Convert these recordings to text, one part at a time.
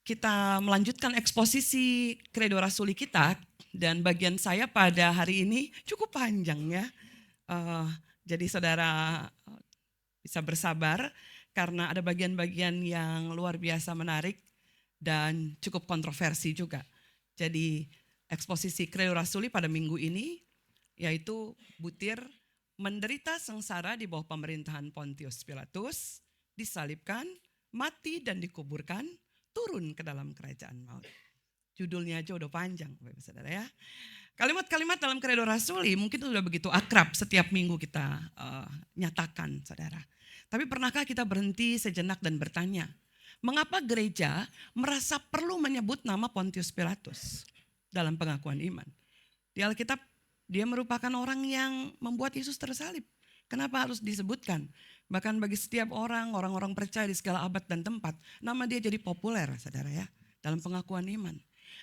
kita melanjutkan eksposisi Credo Rasuli kita, dan bagian saya pada hari ini cukup panjang ya. Jadi saudara bisa bersabar karena ada bagian-bagian yang luar biasa menarik dan cukup kontroversi juga. Jadi eksposisi Credo Rasuli pada minggu ini yaitu butir menderita sengsara di bawah pemerintahan Pontius Pilatus, disalibkan, mati dan dikuburkan, turun ke dalam kerajaan maut. Judulnya aja udah panjang, Bapak Saudara ya. Kalimat-kalimat dalam Credo Rasuli mungkin sudah begitu akrab setiap minggu kita nyatakan, saudara. Tapi pernahkah kita berhenti sejenak dan bertanya, mengapa gereja merasa perlu menyebut nama Pontius Pilatus dalam pengakuan iman? Di Alkitab, dia merupakan orang yang membuat Yesus tersalib. Kenapa harus disebutkan? Bahkan bagi setiap orang-orang percaya di segala abad dan tempat, nama dia jadi populer, saudara ya, dalam pengakuan iman.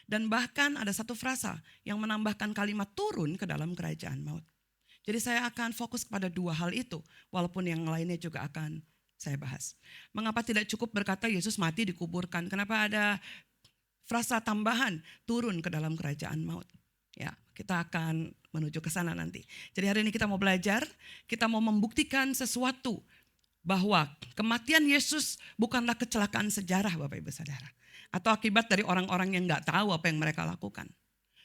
Dan bahkan ada satu frasa yang menambahkan kalimat turun ke dalam kerajaan maut. Jadi saya akan fokus pada dua hal itu, walaupun yang lainnya juga akan saya bahas. Mengapa tidak cukup berkata Yesus mati dikuburkan? Kenapa ada frasa tambahan turun ke dalam kerajaan maut? Ya, kita akan menuju ke sana nanti. Jadi hari ini kita mau belajar, kita mau membuktikan sesuatu bahwa kematian Yesus bukanlah kecelakaan sejarah, Bapak Ibu Saudara, atau akibat dari orang-orang yang gak tahu apa yang mereka lakukan.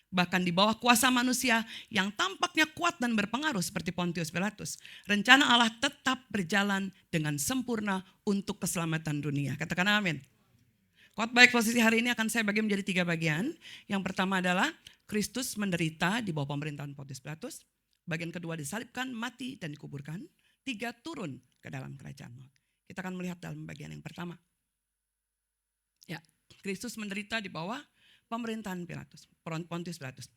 Bahkan di bawah kuasa manusia yang tampaknya kuat dan berpengaruh seperti Pontius Pilatus, rencana Allah tetap berjalan dengan sempurna untuk keselamatan dunia. Katakan amin. Khotbah eksposisi hari ini akan saya bagi menjadi 3 bagian. Yang pertama adalah Kristus menderita di bawah pemerintahan Pontius Pilatus. Bagian kedua disalibkan, mati dan dikuburkan. 3 turun ke dalam kerajaan maut. Kita akan melihat dalam bagian yang pertama. Ya, Kristus menderita di bawah pemerintahan Pontius Pilatus.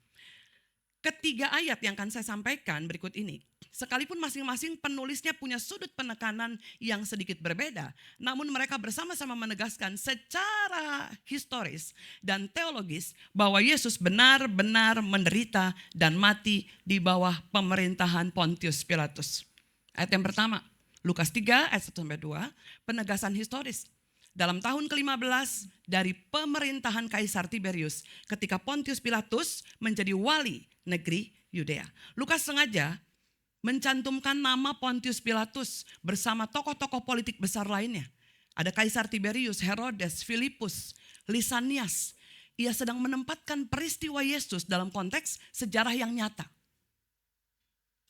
Ketiga ayat yang akan saya sampaikan berikut ini, sekalipun masing-masing penulisnya punya sudut penekanan yang sedikit berbeda, namun mereka bersama-sama menegaskan secara historis dan teologis bahwa Yesus benar-benar menderita dan mati di bawah pemerintahan Pontius Pilatus. Ayat yang pertama, Lukas 3 ayat 1-2, penegasan historis. Dalam tahun ke-15 dari pemerintahan Kaisar Tiberius ketika Pontius Pilatus menjadi wali negeri Yudea. Lukas sengaja mencantumkan nama Pontius Pilatus bersama tokoh-tokoh politik besar lainnya. Ada Kaisar Tiberius, Herodes, Filipus, Lisanias. Ia sedang menempatkan peristiwa Yesus dalam konteks sejarah yang nyata.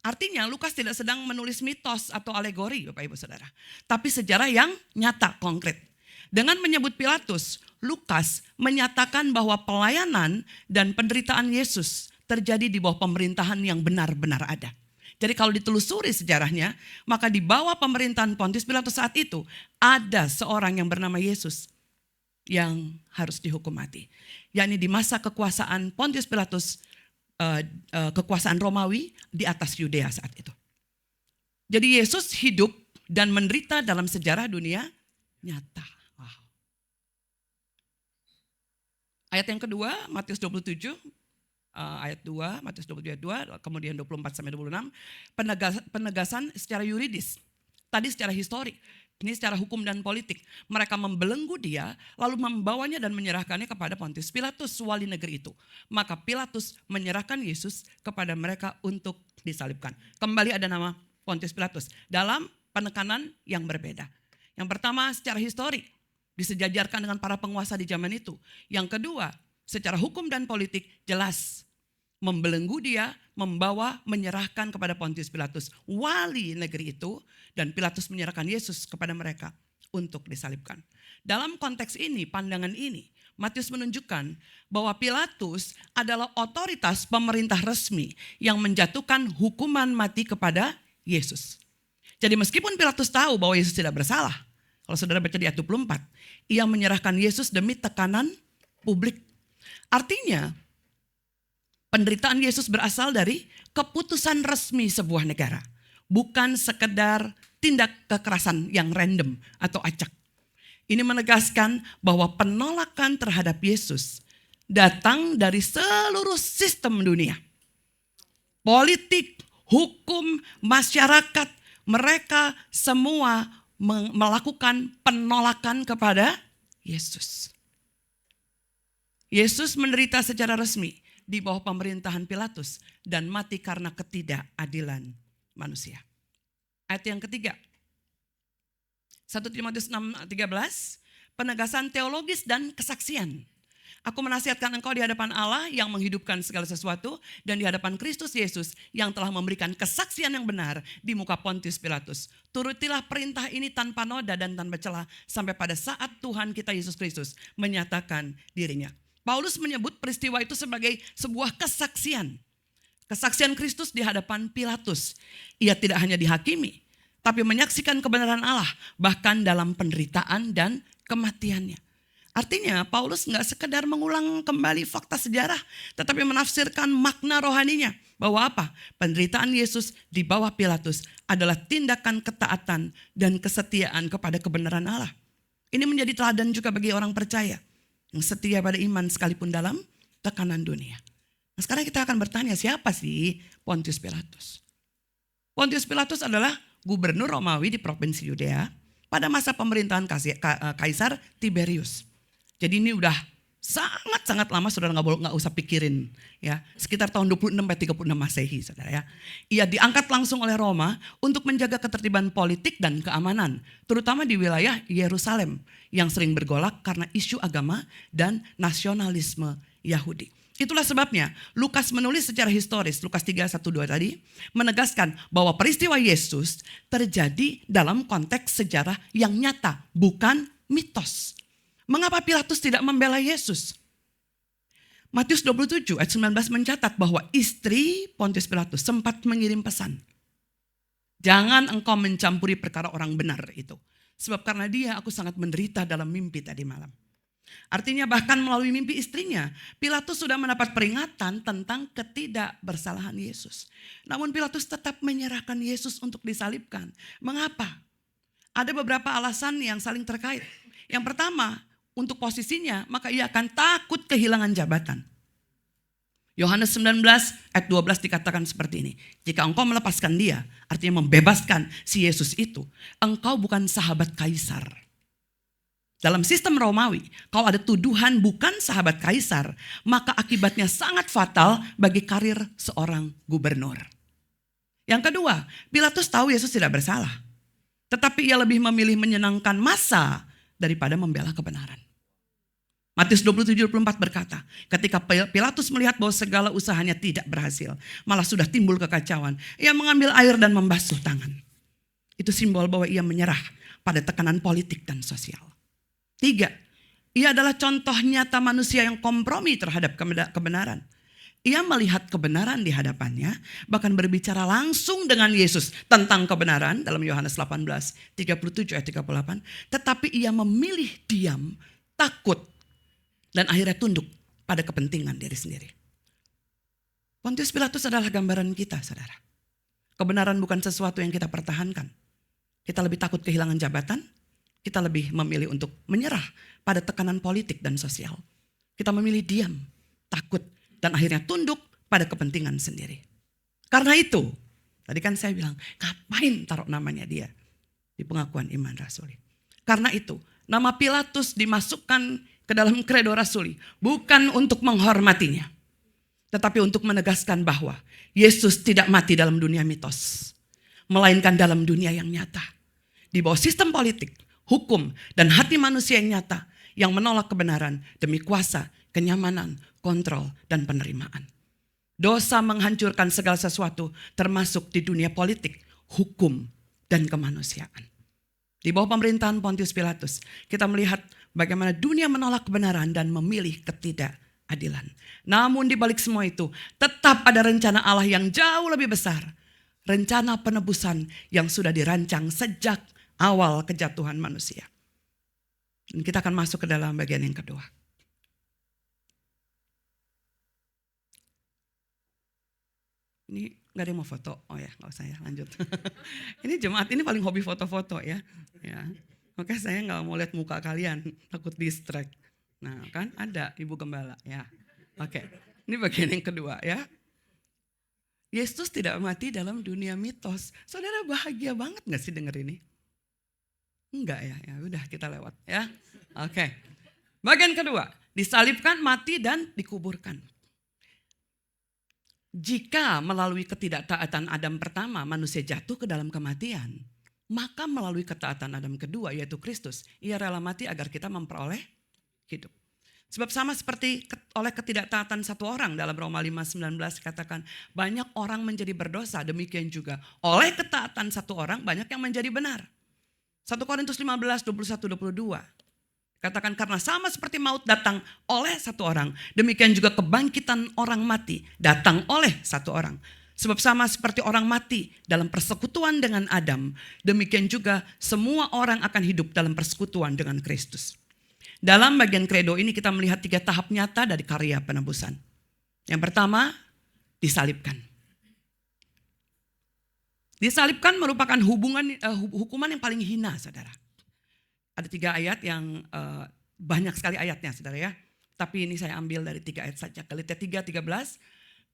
Artinya Lukas tidak sedang menulis mitos atau alegori, Bapak Ibu Saudara, tapi sejarah yang nyata, konkret. Dengan menyebut Pilatus, Lukas menyatakan bahwa pelayanan dan penderitaan Yesus terjadi di bawah pemerintahan yang benar-benar ada. Jadi kalau ditelusuri sejarahnya, maka di bawah pemerintahan Pontius Pilatus saat itu ada seorang yang bernama Yesus yang harus dihukum mati. Yakni di masa kekuasaan Pontius Pilatus, kekuasaan Romawi di atas Yudea saat itu. Jadi Yesus hidup dan menderita dalam sejarah dunia nyata. Ayat yang kedua, Matius 27, ayat 2, Matius 27 ayat 2, kemudian 24-26, penegasan secara yuridis. Tadi secara histori, ini secara hukum dan politik. Mereka membelenggu dia, lalu membawanya dan menyerahkannya kepada Pontius Pilatus, wali negeri itu. Maka Pilatus menyerahkan Yesus kepada mereka untuk disalibkan. Kembali ada nama Pontius Pilatus dalam penekanan yang berbeda. Yang pertama secara histori, disejajarkan dengan para penguasa di zaman itu. Yang kedua, secara hukum dan politik jelas membelenggu dia, membawa, menyerahkan kepada Pontius Pilatus, wali negeri itu, dan Pilatus menyerahkan Yesus kepada mereka untuk disalibkan. Dalam konteks ini, pandangan ini, Matius menunjukkan bahwa Pilatus adalah otoritas pemerintah resmi yang menjatuhkan hukuman mati kepada Yesus. Jadi meskipun Pilatus tahu bahwa Yesus tidak bersalah, kalau saudara baca di ayat 24, ia menyerahkan Yesus demi tekanan publik. Artinya, penderitaan Yesus berasal dari keputusan resmi sebuah negara. Bukan sekedar tindak kekerasan yang random atau acak. Ini menegaskan bahwa penolakan terhadap Yesus datang dari seluruh sistem dunia. Politik, hukum, masyarakat, mereka semua melakukan penolakan kepada Yesus. Yesus menderita secara resmi di bawah pemerintahan Pilatus dan mati karena ketidakadilan manusia. Ayat yang ketiga, 1 Timotius 6:13, penegasan teologis dan kesaksian. Aku menasihatkan engkau di hadapan Allah yang menghidupkan segala sesuatu dan di hadapan Kristus Yesus yang telah memberikan kesaksian yang benar di muka Pontius Pilatus. Turutilah perintah ini tanpa noda dan tanpa celah sampai pada saat Tuhan kita Yesus Kristus menyatakan dirinya. Paulus menyebut peristiwa itu sebagai sebuah kesaksian. Kesaksian Kristus di hadapan Pilatus. Ia tidak hanya dihakimi, tapi menyaksikan kebenaran Allah bahkan dalam penderitaan dan kematiannya. Artinya Paulus gak sekedar mengulang kembali fakta sejarah, tetapi menafsirkan makna rohaninya. Bahwa apa? Penderitaan Yesus di bawah Pilatus adalah tindakan ketaatan dan kesetiaan kepada kebenaran Allah. Ini menjadi teladan juga bagi orang percaya yang setia pada iman sekalipun dalam tekanan dunia. Nah, sekarang kita akan bertanya, siapa sih Pontius Pilatus? Pontius Pilatus adalah gubernur Romawi di provinsi Yudea pada masa pemerintahan Kaisar Tiberius. Jadi ini udah sangat-sangat lama, saudara nggak usah pikirin ya. Sekitar tahun 26-36 Masehi, saudara ya. Ia diangkat langsung oleh Roma untuk menjaga ketertiban politik dan keamanan, terutama di wilayah Yerusalem yang sering bergolak karena isu agama dan nasionalisme Yahudi. Itulah sebabnya Lukas menulis secara historis, Lukas 3:1-2 tadi, menegaskan bahwa peristiwa Yesus terjadi dalam konteks sejarah yang nyata, bukan mitos. Mengapa Pilatus tidak membela Yesus? Matius 27 ayat 19 mencatat bahwa istri Pontius Pilatus sempat mengirim pesan. Jangan engkau mencampuri perkara orang benar itu. Sebab karena dia aku sangat menderita dalam mimpi tadi malam. Artinya bahkan melalui mimpi istrinya, Pilatus sudah mendapat peringatan tentang ketidakbersalahan Yesus. Namun Pilatus tetap menyerahkan Yesus untuk disalibkan. Mengapa? Ada beberapa alasan yang saling terkait. Yang pertama, untuk posisinya, maka ia akan takut kehilangan jabatan. Yohanes 19 ayat 12 dikatakan seperti ini. Jika engkau melepaskan dia, artinya membebaskan si Yesus itu, engkau bukan sahabat kaisar. Dalam sistem Romawi, kalau ada tuduhan bukan sahabat kaisar, maka akibatnya sangat fatal bagi karir seorang gubernur. Yang kedua, Pilatus tahu Yesus tidak bersalah. Tetapi ia lebih memilih menyenangkan massa daripada membela kebenaran. Matius 27:24 berkata, ketika Pilatus melihat bahwa segala usahanya tidak berhasil, malah sudah timbul kekacauan, ia mengambil air dan membasuh tangan. Itu simbol bahwa ia menyerah pada tekanan politik dan sosial. 3, ia adalah contoh nyata manusia yang kompromi terhadap kebenaran. Ia melihat kebenaran di hadapannya, bahkan berbicara langsung dengan Yesus tentang kebenaran dalam Yohanes 18:37 ayat 38. Tetapi ia memilih diam, takut, dan akhirnya tunduk pada kepentingan diri sendiri. Pontius Pilatus adalah gambaran kita, saudara. Kebenaran bukan sesuatu yang kita pertahankan. Kita lebih takut kehilangan jabatan, kita lebih memilih untuk menyerah pada tekanan politik dan sosial. Kita memilih diam, takut, dan akhirnya tunduk pada kepentingan sendiri. Karena itu, tadi kan saya bilang, ngapain taruh namanya dia di pengakuan iman rasuli. Karena itu, nama Pilatus dimasukkan ke dalam kredo rasuli, bukan untuk menghormatinya, tetapi untuk menegaskan bahwa Yesus tidak mati dalam dunia mitos, melainkan dalam dunia yang nyata. Di bawah sistem politik, hukum, dan hati manusia yang nyata, yang menolak kebenaran demi kuasa, kenyamanan, kontrol, dan penerimaan. Dosa menghancurkan segala sesuatu, termasuk di dunia politik, hukum, dan kemanusiaan. Di bawah pemerintahan Pontius Pilatus, kita melihat bagaimana dunia menolak kebenaran dan memilih ketidakadilan. Namun di balik semua itu, tetap ada rencana Allah yang jauh lebih besar. Rencana penebusan yang sudah dirancang sejak awal kejatuhan manusia. Dan kita akan masuk ke dalam bagian yang kedua. Ini gak ada yang mau foto? Oh ya, gak usah ya, lanjut. Ini jemaat ini paling hobi foto-foto ya. Oke, saya gak mau lihat muka kalian, takut distract. Nah kan ada Ibu Gembala ya. Oke, ini bagian yang kedua ya. Yesus tidak mati dalam dunia mitos. Saudara bahagia banget gak sih denger ini? Enggak ya, ya udah kita lewat ya. Oke. Bagian kedua, Disalibkan, mati, dan dikuburkan. Jika melalui ketidaktaatan Adam pertama manusia jatuh ke dalam kematian, maka melalui ketaatan Adam kedua yaitu Kristus, ia rela mati agar kita memperoleh hidup. Sebab sama seperti oleh ketidaktaatan satu orang dalam Roma 5:19 katakan banyak orang menjadi berdosa, demikian juga oleh ketaatan satu orang banyak yang menjadi benar. 1 Korintus 15:21-22 katakan karena sama seperti maut datang oleh satu orang, demikian juga kebangkitan orang mati datang oleh satu orang. Sebab sama seperti orang mati dalam persekutuan dengan Adam, demikian juga semua orang akan hidup dalam persekutuan dengan Kristus. Dalam bagian kredo ini kita melihat 3 tahap nyata dari karya penebusan. Yang pertama, disalibkan. Disalibkan merupakan hukuman yang paling hina, saudara. Ada 3 ayat yang banyak sekali ayatnya, saudara ya. Tapi ini saya ambil dari 3 ayat saja. Galatia 3:13,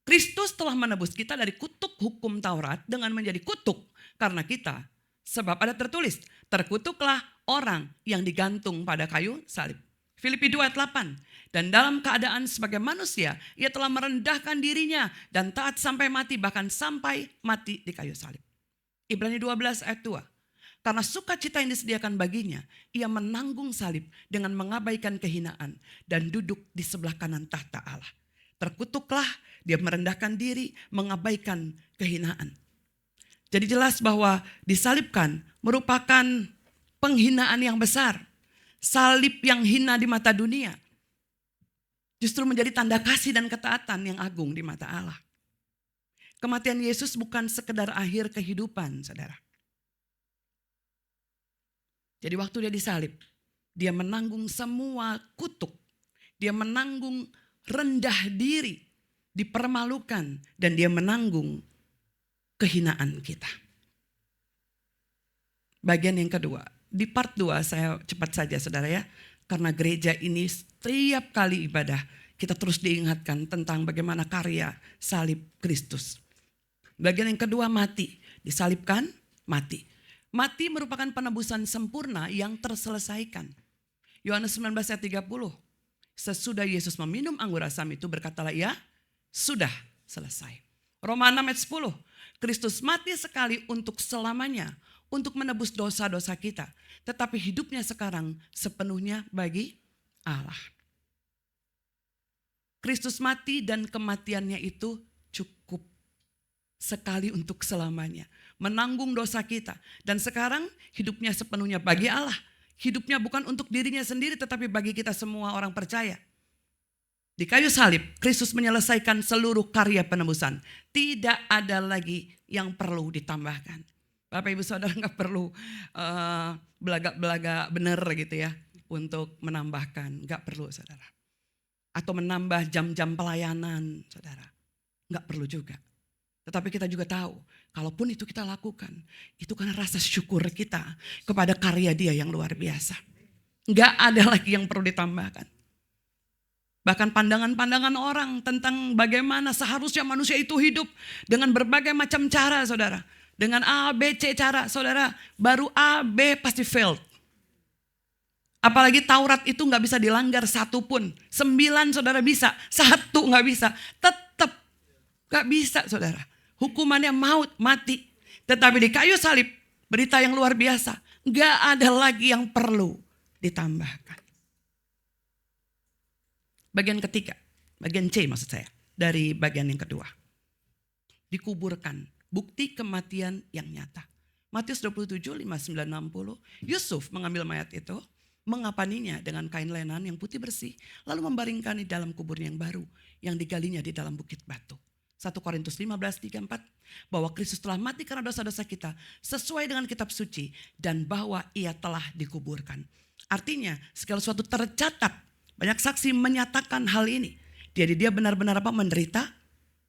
Kristus telah menebus kita dari kutuk hukum Taurat dengan menjadi kutuk karena kita. Sebab ada tertulis, terkutuklah orang yang digantung pada kayu salib. Filipi 2:8. Dan dalam keadaan sebagai manusia, ia telah merendahkan dirinya dan taat sampai mati, bahkan sampai mati di kayu salib. Ibrani 12:2. Karena sukacita yang disediakan baginya, ia menanggung salib dengan mengabaikan kehinaan dan duduk di sebelah kanan tahta Allah. Terkutuklah, dia merendahkan diri, mengabaikan kehinaan. Jadi jelas bahwa disalibkan merupakan penghinaan yang besar. Salib yang hina di mata dunia justru menjadi tanda kasih dan ketaatan yang agung di mata Allah. Kematian Yesus bukan sekedar akhir kehidupan, saudara. Jadi waktu dia disalib, dia menanggung semua kutuk. Dia menanggung rendah diri, dipermalukan, dan dia menanggung kehinaan kita. Bagian yang kedua, di part 2 saya cepat saja saudara ya. Karena gereja ini setiap kali ibadah kita terus diingatkan tentang bagaimana karya salib Kristus. Bagian yang kedua mati, disalibkan, mati. Mati merupakan penebusan sempurna yang terselesaikan. Yohanes 19:30, sesudah Yesus meminum anggur asam itu berkatalah ia, sudah selesai. Roma 6:10, Kristus mati sekali untuk selamanya, untuk menebus dosa-dosa kita. Tetapi hidupnya sekarang sepenuhnya bagi Allah. Kristus mati dan kematiannya itu cukup sekali untuk selamanya. Menanggung dosa kita. Dan sekarang hidupnya sepenuhnya bagi Allah. Hidupnya bukan untuk dirinya sendiri tetapi bagi kita semua orang percaya. Di kayu salib, Kristus menyelesaikan seluruh karya penebusan. Tidak ada lagi yang perlu ditambahkan. Bapak Ibu Saudara gak perlu belaga-belaga benar gitu ya. Untuk menambahkan, gak perlu saudara. Atau menambah jam-jam pelayanan saudara. Gak perlu juga. Tetapi kita juga tahu, kalaupun itu kita lakukan, itu karena rasa syukur kita kepada karya Dia yang luar biasa. Gak ada lagi yang perlu ditambahkan. Bahkan pandangan-pandangan orang tentang bagaimana seharusnya manusia itu hidup dengan berbagai macam cara saudara. Dengan A, B, C cara saudara, baru A, B pasti failed. Apalagi Taurat itu gak bisa dilanggar satu pun. 9 saudara bisa, 1 gak bisa. Tetap gak bisa saudara. Hukumannya maut, mati. Tetapi di kayu salib, berita yang luar biasa. Gak ada lagi yang perlu ditambahkan. Bagian ketiga, bagian C maksud saya. Dari bagian yang kedua. Dikuburkan. Bukti kematian yang nyata. Matius 27, 59, 60. Yusuf mengambil mayat itu, mengapaninya dengan kain lenan yang putih bersih, lalu membaringkan di dalam kuburnya yang baru, yang digalinya di dalam bukit batu. 1 Korintus 15:34, bahwa Kristus telah mati karena dosa-dosa kita, sesuai dengan kitab suci, dan bahwa ia telah dikuburkan. Artinya, segala sesuatu tercatat, banyak saksi menyatakan hal ini. Jadi dia benar-benar menderita,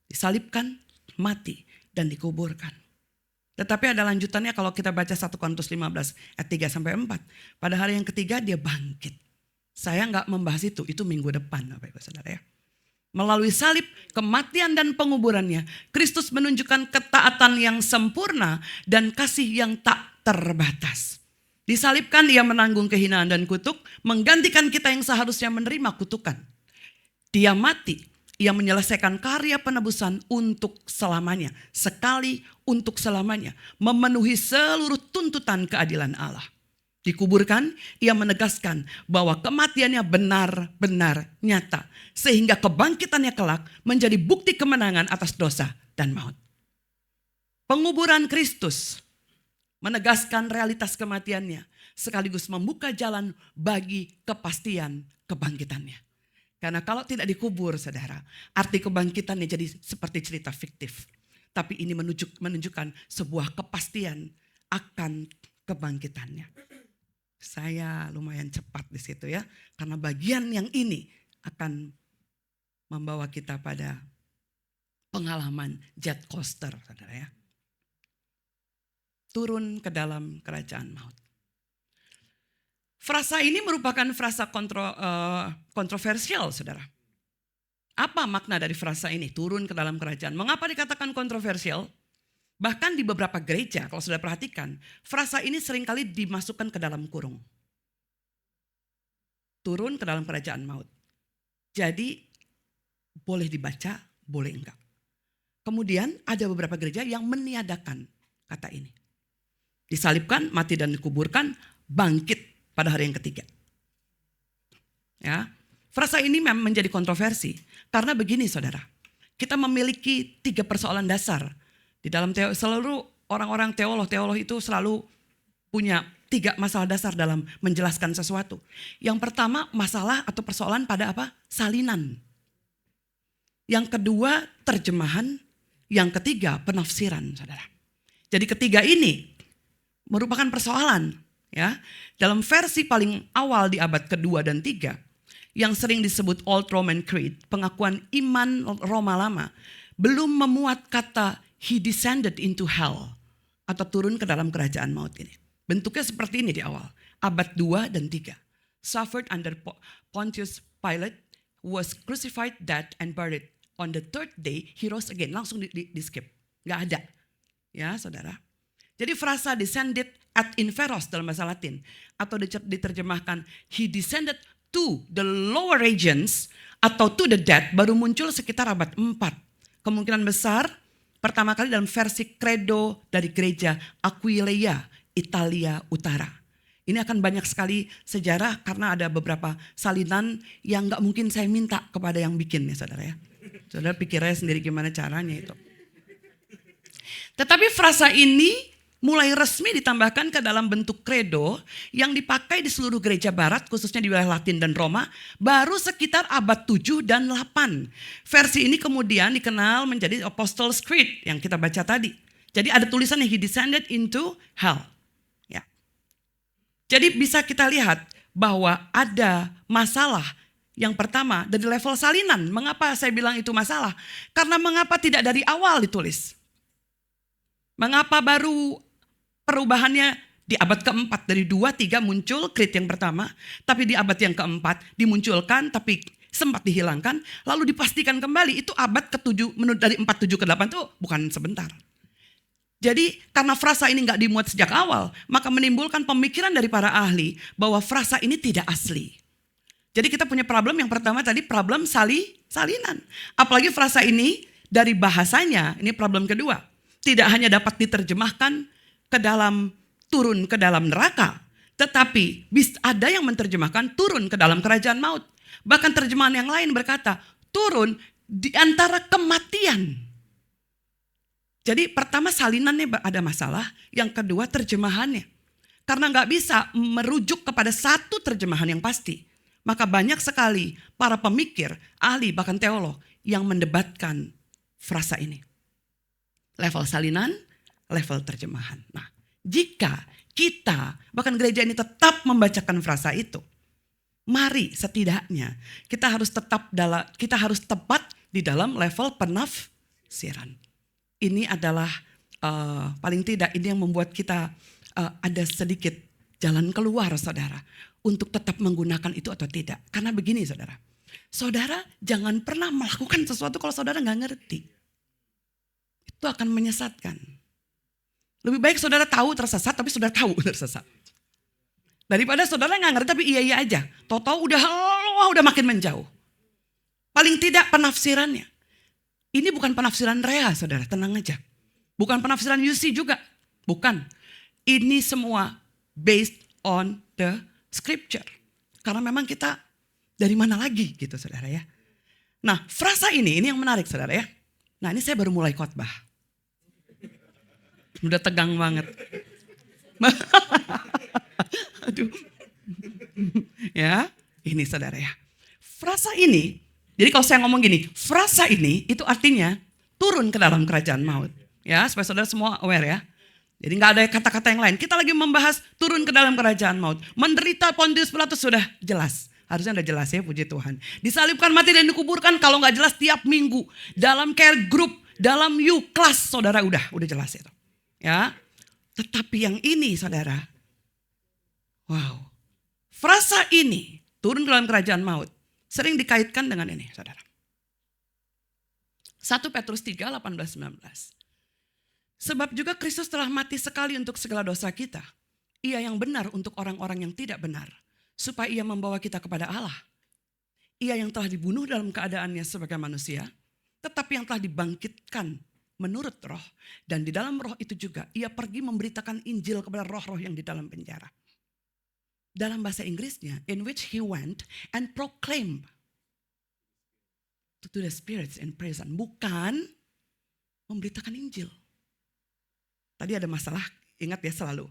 disalibkan, mati, dan dikuburkan. Tetapi ada lanjutannya kalau kita baca 1 Korintus 15 ayat 3-4. Pada hari yang ketiga dia bangkit. Saya gak membahas itu minggu depan Bapak Ibu Saudara ya. Melalui salib, kematian dan penguburannya, Kristus menunjukkan ketaatan yang sempurna dan kasih yang tak terbatas. Disalibkan ia menanggung kehinaan dan kutuk, menggantikan kita yang seharusnya menerima kutukan. Dia mati, ia menyelesaikan karya penebusan untuk selamanya, sekali untuk selamanya, memenuhi seluruh tuntutan keadilan Allah. Dikuburkan, ia menegaskan bahwa kematiannya benar-benar nyata, sehingga kebangkitannya kelak menjadi bukti kemenangan atas dosa dan maut. Penguburan Kristus menegaskan realitas kematiannya, sekaligus membuka jalan bagi kepastian kebangkitannya. Karena kalau tidak dikubur, saudara, arti kebangkitannya jadi seperti cerita fiktif. Tapi ini menunjukkan sebuah kepastian akan kebangkitannya. Saya lumayan cepat di situ ya, karena bagian yang ini akan membawa kita pada pengalaman jet coaster, saudara ya. Turun ke dalam kerajaan maut. Frasa ini merupakan frasa kontroversial, saudara. Apa makna dari frasa ini, turun ke dalam kerajaan? Mengapa dikatakan kontroversial? Bahkan di beberapa gereja, kalau sudah perhatikan, frasa ini seringkali dimasukkan ke dalam kurung. Turun ke dalam kerajaan maut. Jadi boleh dibaca, boleh enggak. Kemudian ada beberapa gereja yang meniadakan kata ini. Disalibkan, mati dan dikuburkan, bangkit pada hari yang ketiga. Ya, frasa ini memang menjadi kontroversi. Karena begini saudara, kita memiliki 3 persoalan dasar. Di dalam seluruh orang-orang teolog itu selalu punya 3 masalah dasar dalam menjelaskan sesuatu. Yang pertama masalah atau persoalan pada apa? Salinan. Yang kedua terjemahan. Yang ketiga penafsiran, saudara. Jadi ketiga ini merupakan persoalan. Ya, dalam versi paling awal di abad kedua dan 3 yang sering disebut Old Roman Creed, pengakuan iman Roma lama, belum memuat kata He descended into hell atau turun ke dalam kerajaan maut ini. Bentuknya seperti ini di awal, abad 2 dan 3. Suffered under Pontius Pilate, was crucified, dead and buried. On the 3rd day he rose again. Langsung di skip, nggak ada. Ya saudara. Jadi frasa descended ad inferos dalam bahasa Latin atau diterjemahkan he descended to the lower regions atau to the dead baru muncul sekitar abad 4. Kemungkinan besar pertama kali dalam versi credo dari gereja Aquileia, Italia Utara. Ini akan banyak sekali sejarah karena ada beberapa salinan yang gak mungkin saya minta kepada yang bikin ya saudara ya. Saudara pikir aja sendiri gimana caranya itu. Tetapi frasa ini mulai resmi ditambahkan ke dalam bentuk credo yang dipakai di seluruh gereja barat khususnya di wilayah Latin dan Roma baru sekitar abad 7 dan 8. Versi ini kemudian dikenal menjadi Apostles' Creed yang kita baca tadi. Jadi ada tulisannya he descended into hell. Ya. Jadi bisa kita lihat bahwa ada masalah yang pertama dari level salinan. Mengapa saya bilang itu masalah? Karena mengapa tidak dari awal ditulis? Mengapa baru perubahannya di abad keempat dari 2-3 muncul creed yang pertama, tapi di abad yang keempat dimunculkan tapi sempat dihilangkan, lalu dipastikan kembali. Itu abad ke-7 menurut dari 4-7 ke 8 itu bukan sebentar. Jadi karena frasa ini nggak dimuat sejak awal, maka menimbulkan pemikiran dari para ahli bahwa frasa ini tidak asli. Jadi kita punya problem yang pertama tadi problem salinan. Apalagi frasa ini dari bahasanya, ini problem kedua. Tidak hanya dapat diterjemahkan ke dalam turun ke dalam neraka, tetapi ada yang menerjemahkan turun ke dalam kerajaan maut. Bahkan terjemahan yang lain berkata turun di antara kematian. Jadi pertama salinannya ada masalah, yang kedua terjemahannya. Karena nggak bisa merujuk kepada satu terjemahan yang pasti, maka banyak sekali para pemikir, ahli bahkan teolog yang mendebatkan frasa ini. Level salinan, level terjemahan. Nah, jika kita, bahkan gereja ini tetap membacakan frasa itu, mari setidaknya kita harus tepat di dalam level penafsiran. Ini adalah paling tidak ini yang membuat kita ada sedikit jalan keluar saudara untuk tetap menggunakan itu atau tidak. Karena begini saudara, saudara jangan pernah melakukan sesuatu kalau saudara nggak ngerti. Itu akan menyesatkan. Lebih baik saudara tahu tersesat, tapi saudara tahu tersesat. Daripada saudara nggak ngerti tapi iya aja. Tahu-tahu udah makin menjauh. Paling tidak penafsirannya. Ini bukan penafsiran Rea, saudara, tenang aja. Bukan penafsiran UC juga, bukan. Ini semua based on the scripture. Karena memang kita dari mana lagi gitu, saudara ya. Nah, frasa ini yang menarik, saudara ya. Nah, ini saya baru mulai khotbah. Udah tegang banget. Aduh. Ya, ini saudara ya. Frasa ini, jadi kalau saya ngomong gini, frasa ini itu artinya turun ke dalam kerajaan maut. Ya, supaya saudara semua aware ya. Jadi nggak ada kata-kata yang lain. Kita lagi membahas turun ke dalam kerajaan maut. Menderita Pontius Pilatus sudah jelas. Harusnya udah jelas ya, puji Tuhan. Disalibkan, mati dan dikuburkan, kalau nggak jelas tiap minggu. Dalam care group, dalam kelas, saudara udah jelas itu. Ya, tetapi yang ini saudara, wow. Frasa ini, turun ke dalam kerajaan maut, sering dikaitkan dengan ini saudara. 1 Petrus 3, 18-19. Sebab juga Kristus telah mati sekali untuk segala dosa kita. Ia yang benar untuk orang-orang yang tidak benar. Supaya ia membawa kita kepada Allah. Ia yang telah dibunuh dalam keadaannya sebagai manusia. Tetapi yang telah dibangkitkan menurut roh. Dan di dalam roh itu juga ia pergi memberitakan Injil kepada roh-roh yang di dalam penjara. Dalam bahasa Inggrisnya, in which he went and proclaimed to the spirits in prison. Bukan memberitakan Injil. Tadi ada masalah, ingat ya selalu.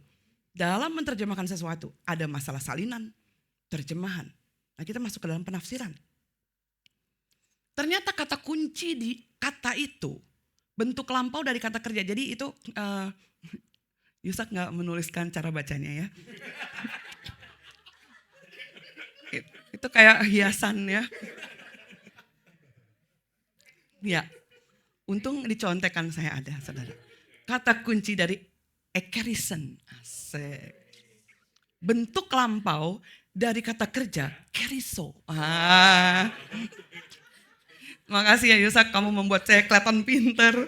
Dalam menerjemahkan sesuatu, ada masalah salinan, terjemahan. Nah, kita masuk ke dalam penafsiran. Ternyata kata kunci di kata itu, bentuk lampau dari kata kerja. Jadi itu, Yusak gak menuliskan cara bacanya ya. Itu kayak hiasan ya. Ya, untung dicontekan saya ada, saudara. Kata kunci dari ekerisen, asik. Bentuk lampau dari kata kerja, keriso. Makasih ya Yusak, kamu membuat saya kelihatan pinter.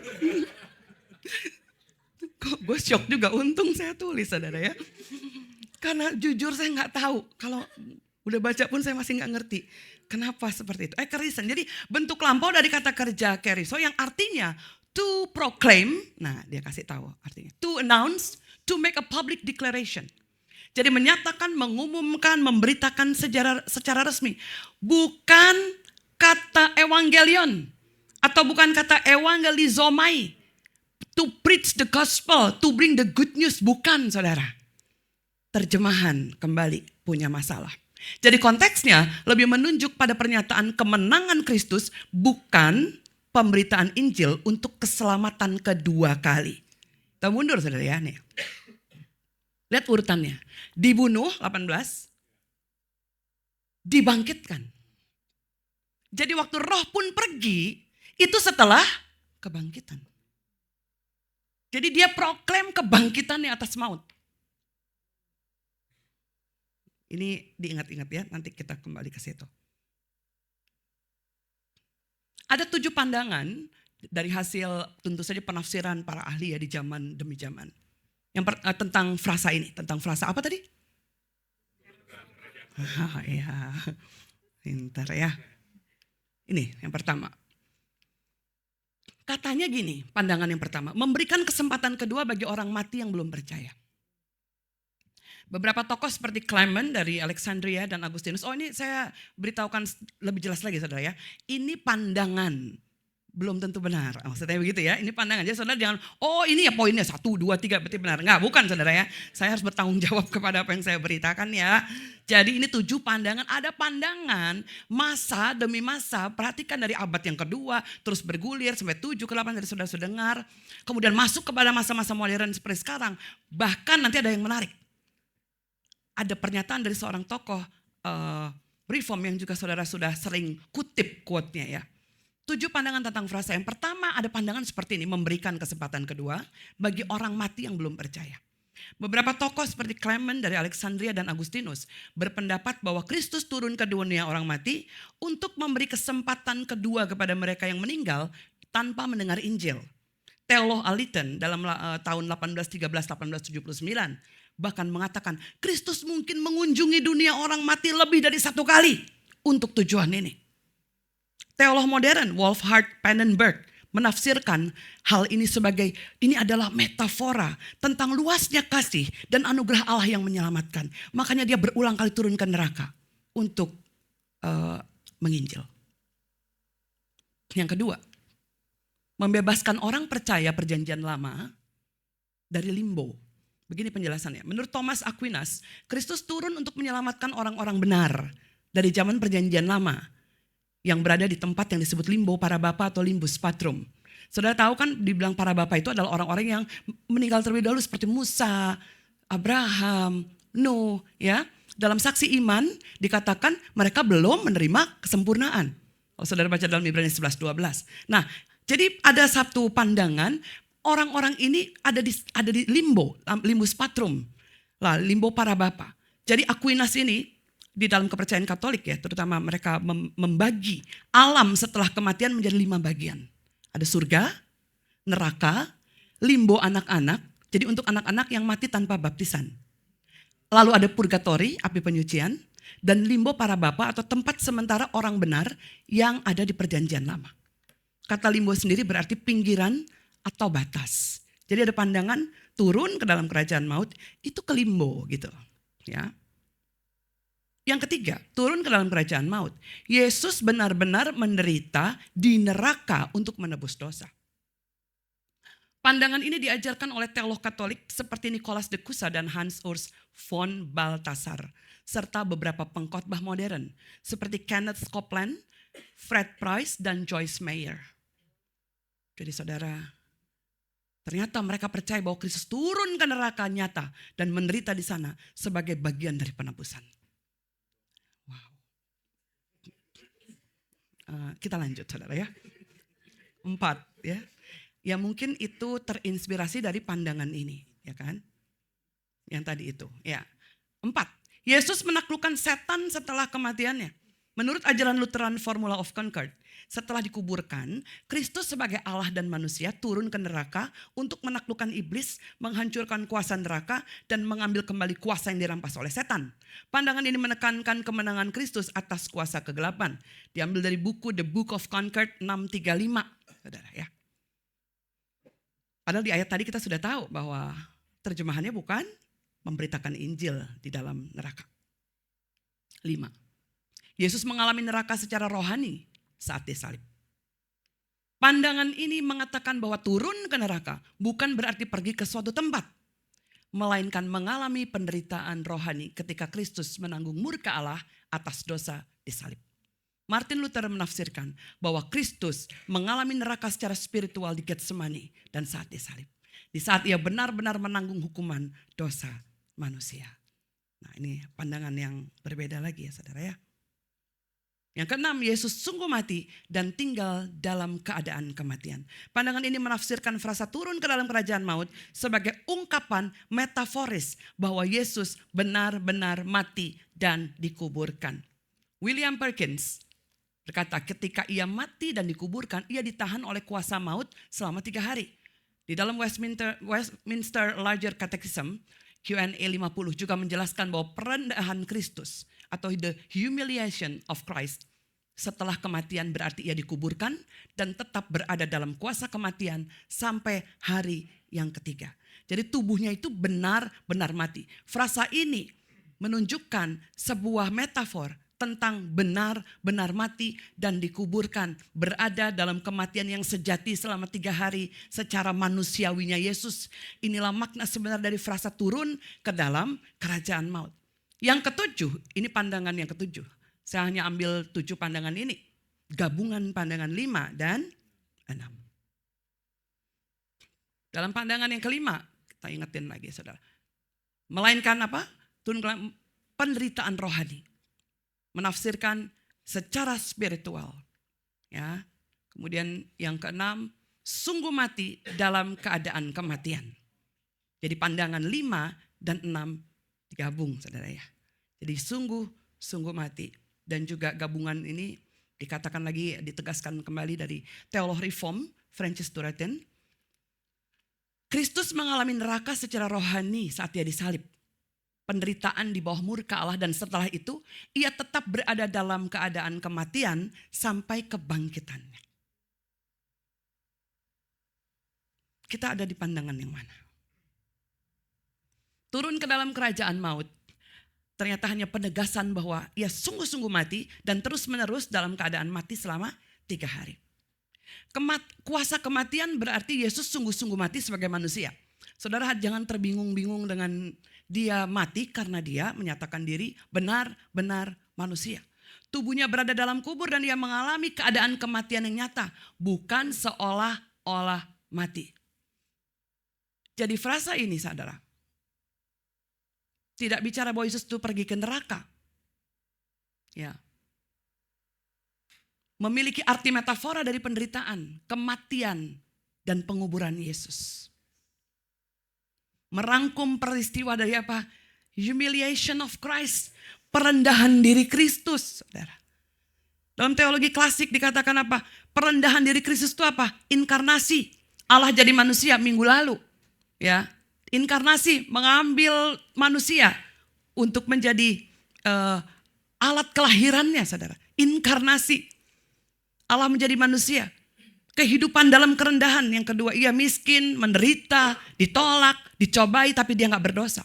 Kok gue shock juga, untung saya tulis saudara ya. Karena jujur saya gak tahu, kalau udah baca pun saya masih gak ngerti. Kenapa seperti itu? Ekerisen, jadi bentuk lampau dari kata kerja keriso yang artinya to proclaim, nah dia kasih tahu artinya. To announce, to make a public declaration. Jadi menyatakan, mengumumkan, memberitakan secara resmi. Bukan kata evangelion. Atau bukan kata evangelizomai. To preach the gospel, to bring the good news. Bukan saudara. Terjemahan kembali punya masalah. Jadi konteksnya lebih menunjuk pada pernyataan kemenangan Kristus. Bukan pemberitaan Injil untuk keselamatan kedua kali. Kita mundur saudara ya nih. Lihat urutannya. Dibunuh 18. Dibangkitkan. Jadi waktu roh pun pergi. Itu setelah kebangkitan. Jadi dia proklaim kebangkitannya atas maut. Ini diingat-ingat ya. Nanti kita kembali ke situ. Ada 7 pandangan dari hasil tentu saja penafsiran para ahli ya di zaman demi zaman. Yang tentang frasa ini, tentang frasa apa tadi? Iya, pintar ya. Ini yang pertama. Katanya gini, pandangan yang pertama, memberikan kesempatan kedua bagi orang mati yang belum percaya. Beberapa tokoh seperti Clement dari Alexandria dan Agustinus. Oh ini saya beritahukan lebih jelas lagi saudara ya. Ini pandangan. Belum tentu benar. Maksudnya begitu ya. Ini pandangan. Jadi saudara jangan, oh ini ya poinnya 1, 2, 3 berarti benar. Enggak, bukan saudara ya. Saya harus bertanggung jawab kepada apa yang saya beritakan ya. Jadi ini 7 pandangan. Ada pandangan masa demi masa. Perhatikan dari abad yang kedua. Terus bergulir sampai 7 ke 8 dari saudara sudah dengar. Kemudian masuk kepada masa-masa modern seperti sekarang. Bahkan nanti ada yang menarik. Ada pernyataan dari seorang tokoh reform yang juga saudara sudah sering kutip quote-nya ya. 7 pandangan tentang frasa. Yang pertama ada pandangan seperti ini, memberikan kesempatan kedua bagi orang mati yang belum percaya. Beberapa tokoh seperti Clement dari Alexandria dan Agustinus berpendapat bahwa Kristus turun ke dunia orang mati untuk memberi kesempatan kedua kepada mereka yang meninggal tanpa mendengar Injil. Teolog Aliton dalam tahun 1813-1879 bahkan mengatakan Kristus mungkin mengunjungi dunia orang mati lebih dari satu kali untuk tujuan ini. Teolog modern Wolfhard Pannenberg menafsirkan hal ini sebagai ini adalah metafora tentang luasnya kasih dan anugerah Allah yang menyelamatkan. Makanya dia berulang kali turun ke neraka untuk menginjil. Yang kedua, membebaskan orang percaya perjanjian lama dari limbo. Begini penjelasannya. Menurut Thomas Aquinas, Kristus turun untuk menyelamatkan orang-orang benar dari zaman perjanjian lama yang berada di tempat yang disebut limbo para bapa atau limbus patrum. Saudara tahu kan dibilang para bapa itu adalah orang-orang yang meninggal terlebih dahulu seperti Musa, Abraham, Nuh, ya. Dalam saksi iman dikatakan mereka belum menerima kesempurnaan. Kalau saudara baca dalam Ibrani 11:12. Nah, jadi ada satu pandangan orang-orang ini ada di limbo, limbus patrum. Lah, limbo para bapa. Jadi Aquinas ini di dalam kepercayaan Katolik ya, terutama mereka membagi alam setelah kematian menjadi 5 bagian. Ada surga, neraka, limbo anak-anak. Jadi untuk anak-anak yang mati tanpa baptisan. Lalu ada purgatori, api penyucian, dan limbo para bapa atau tempat sementara orang benar yang ada di perjanjian lama. Kata limbo sendiri berarti pinggiran atau batas. Jadi ada pandangan turun ke dalam kerajaan maut itu ke limbo gitu, ya. Yang ketiga, turun ke dalam kerajaan maut. Yesus benar-benar menderita di neraka untuk menebus dosa. Pandangan ini diajarkan oleh teolog Katolik seperti Nicholas de Cusa dan Hans Urs von Balthasar, serta beberapa pengkhotbah modern seperti Kenneth Copeland, Fred Price, dan Joyce Meyer. Jadi saudara, ternyata mereka percaya bahwa Kristus turun ke neraka nyata dan menderita di sana sebagai bagian dari penebusan. Wow. Kita lanjut saudara ya. 4 ya. Ya mungkin itu terinspirasi dari pandangan ini, ya kan? Yang tadi itu, ya. 4. Yesus menaklukkan setan setelah kematiannya. Menurut ajaran Lutheran Formula of Concord, setelah dikuburkan, Kristus sebagai Allah dan manusia turun ke neraka untuk menaklukkan iblis, menghancurkan kuasa neraka, dan mengambil kembali kuasa yang dirampas oleh setan. Pandangan ini menekankan kemenangan Kristus atas kuasa kegelapan. Diambil dari buku The Book of Concord 635, saudara ya. Padahal di ayat tadi kita sudah tahu bahwa terjemahannya bukan memberitakan Injil di dalam neraka. 5. Yesus mengalami neraka secara rohani saat disalib. Pandangan ini mengatakan bahwa turun ke neraka bukan berarti pergi ke suatu tempat, melainkan mengalami penderitaan rohani ketika Kristus menanggung murka Allah atas dosa disalib. Martin Luther menafsirkan bahwa Kristus mengalami neraka secara spiritual di Getsemani dan saat disalib. Di saat ia benar-benar menanggung hukuman dosa manusia. Nah ini pandangan yang berbeda lagi ya saudara ya. Yang keenam, Yesus sungguh mati dan tinggal dalam keadaan kematian. Pandangan ini menafsirkan frasa turun ke dalam kerajaan maut sebagai ungkapan metaforis bahwa Yesus benar-benar mati dan dikuburkan. William Perkins berkata ketika ia mati dan dikuburkan, ia ditahan oleh kuasa maut selama 3 hari. Di dalam Westminster Larger Catechism, Q&A 50 juga menjelaskan bahwa perendahan Kristus atau the humiliation of Christ setelah kematian berarti ia dikuburkan dan tetap berada dalam kuasa kematian sampai hari yang ketiga. Jadi tubuhnya itu benar-benar mati. Frasa ini menunjukkan sebuah metafor tentang benar-benar mati dan dikuburkan, berada dalam kematian yang sejati selama 3 hari secara manusiawinya Yesus. Inilah makna sebenarnya dari frasa turun ke dalam kerajaan maut. Yang ketujuh, ini pandangan yang ketujuh. Saya hanya ambil 7 pandangan ini. Gabungan pandangan 5 dan 6. Dalam pandangan yang kelima, kita ingetin lagi saudara. Melainkan apa? Turun ke penderitaan rohani. Menafsirkan secara spiritual. Ya. Kemudian yang keenam, sungguh mati dalam keadaan kematian. Jadi pandangan 5 dan 6 digabung saudara ya. Jadi sungguh mati. Dan juga gabungan ini dikatakan lagi, ditegaskan kembali dari teolog reform Francis Turretin. Kristus mengalami neraka secara rohani saat dia disalib. Penderitaan di bawah murka Allah, dan setelah itu ia tetap berada dalam keadaan kematian sampai kebangkitannya. Kita ada di pandangan yang mana? Turun ke dalam kerajaan maut, ternyata hanya penegasan bahwa ia sungguh-sungguh mati dan terus-menerus dalam keadaan mati selama 3 hari. Kuasa kematian berarti Yesus sungguh-sungguh mati sebagai manusia. Saudara, jangan terbingung-bingung dengan dia mati karena dia menyatakan diri benar-benar manusia. Tubuhnya berada dalam kubur dan dia mengalami keadaan kematian yang nyata, bukan seolah-olah mati. Jadi frasa ini, saudara, tidak bicara bahwa Yesus itu pergi ke neraka. Ya. Memiliki arti metafora dari penderitaan, kematian, dan penguburan Yesus. Merangkum peristiwa dari apa? Humiliation of Christ. Perendahan diri Kristus, saudara. Dalam teologi klasik dikatakan apa? Perendahan diri Kristus itu apa? Inkarnasi. Allah jadi manusia minggu lalu. Ya, inkarnasi, mengambil manusia untuk menjadi alat kelahirannya, saudara. Inkarnasi. Allah menjadi manusia. Kehidupan dalam kerendahan. Yang kedua, ia miskin, menderita, ditolak, dicobai, tapi dia gak berdosa.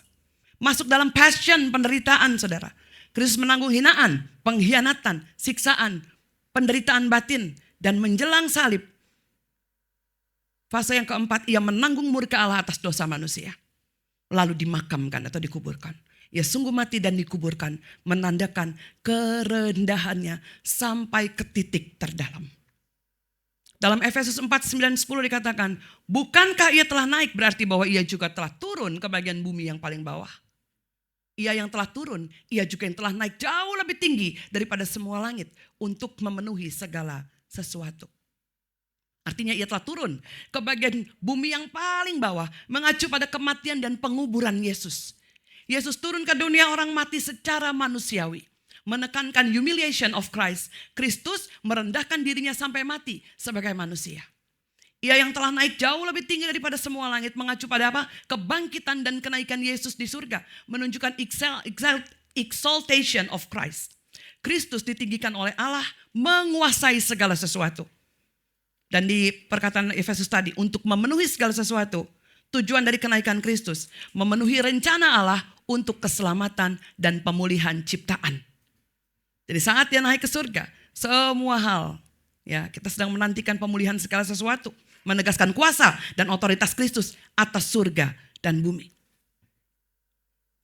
Masuk dalam passion, penderitaan, saudara. Kristus menanggung hinaan, pengkhianatan, siksaan, penderitaan batin, dan menjelang salib. Fase yang keempat, ia menanggung murka Allah atas dosa manusia. Lalu dimakamkan atau dikuburkan. Ia sungguh mati dan dikuburkan, menandakan kerendahannya sampai ke titik terdalam. Dalam Efesus 4, 9, 10 dikatakan, bukankah ia telah naik, berarti bahwa ia juga telah turun ke bagian bumi yang paling bawah. Ia yang telah turun, ia juga yang telah naik jauh lebih tinggi daripada semua langit untuk memenuhi segala sesuatu. Artinya ia telah turun ke bagian bumi yang paling bawah, mengacu pada kematian dan penguburan Yesus. Yesus turun ke dunia orang mati secara manusiawi. Menekankan humiliation of Christ. Kristus merendahkan dirinya sampai mati sebagai manusia. Ia yang telah naik jauh lebih tinggi daripada semua langit, mengacu pada apa? Kebangkitan dan kenaikan Yesus di surga. Menunjukkan exaltation of Christ. Kristus ditinggikan oleh Allah, menguasai segala sesuatu. Dan di perkataan Efesus tadi, untuk memenuhi segala sesuatu, tujuan dari kenaikan Kristus, memenuhi rencana Allah untuk keselamatan dan pemulihan ciptaan. Jadi saat dia naik ke surga, semua hal, ya, kita sedang menantikan pemulihan segala sesuatu, menegaskan kuasa dan otoritas Kristus atas surga dan bumi.